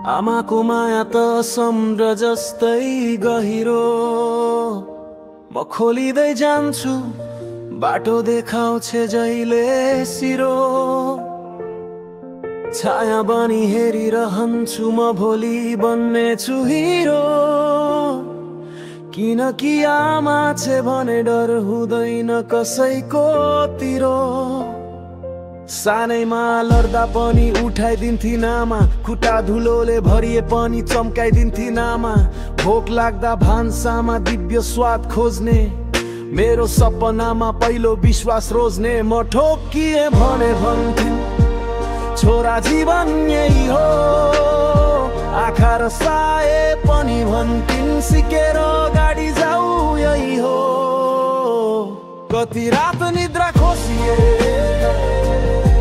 आमाको माया त समुद्र जस्तै गहिरो, म खोलिँदै जान्छु बाटो देखाउँछ जहिले सिरो। छाया बनी हेरिरहन्छु म भोलि बन्नेछु हिरो, किनकि आमा छे भने डर हुँदैन कसैको तिरो। सानैमा लड्दा पनि उठाइदिन्थिन् आमा, खुट्टा धुलोले भरिए पनि चम्काइदिन्थिन् आमा। भोक लाग्दा भान्सामा दिव्य स्वाद खोज्ने, मेरो सपनामा पहिलो विश्वास रोज्ने। म ठोक्किए भने भन्थिन् छोरा जीवन यही हो, आँखा रसाए पनि भन्थिन् सिकेर गाडी जाऊ यही हो। कति रात निद्रा खोसिए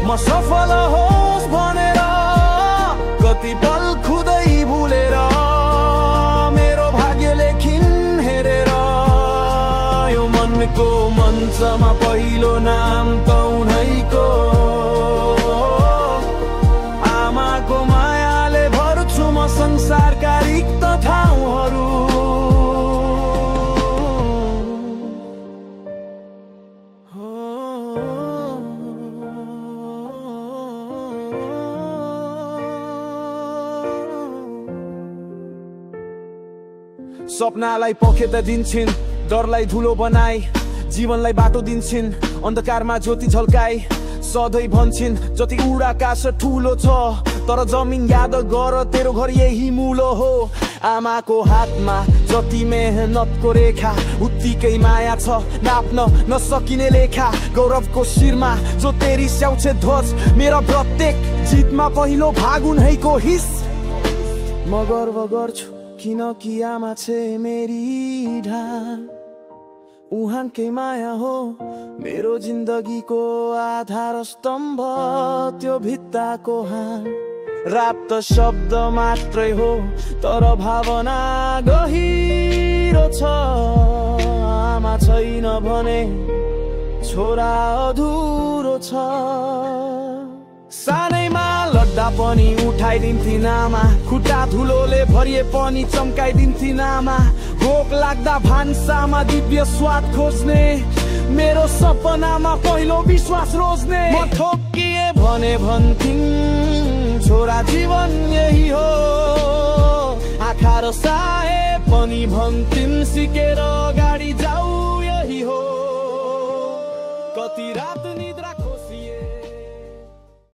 म सफल होस् भनेर, कति पल खुदै भुलेर मेरो भाग्य लेखिन् हेरेर। यो मनको मञ्चमा पहिलो नाम त उनैको, आमाको मायाले भर्छु म संसारका रिक्त ठाउँहरू। सपनालाई पखेत दिन्छन्, डरलाई धुलो बनाई जीवनलाई बाटो दिन्छन्। अन्धकारमा ज्योति झल्काई सधैँ भन्छन् जति उडाकाश ठुलो छ, तर जमिन याद गर तेरो घर यही मुलो हो। आमाको हातमा जति मेहनतको रेखा, उत्तिकै माया छ नाप्न नसकिने लेखा। गौरवको शिरमा जो तेरी स्याउँछ ध्वज, मेरो प्रत्येक जितमा पहिलो भाग उनैको हिस। म गर्व गर्छु किनकि आमा छे मेरी ढाल, उहाँकै माया हो मेरो जिन्दगीको आधार स्तम्भ। त्यो भित्ताको हाल राप्त शब्द मात्रै हो, तर भावना गहिरो छ। आमा छैन भने छोरा अधुरो छ। सानैमा लड्दा पनि उठाइदिन्थिन् आमा, खुट्टा धुलोले भरिए पनि चम्काइदिन्थिन् आमा। भोक लाग्दा भान्सामा दिव्य स्वाद खोज्ने, मेरो सपनामा पहिलो विश्वास रोज्ने। म ठोक्किए भने भन्थिन् छोरा जीवन यही हो, आँखा रसाए पनि भन्थिन् सिकेर गाडी जाऊ यही हो। कति रात निद्रा खोसिए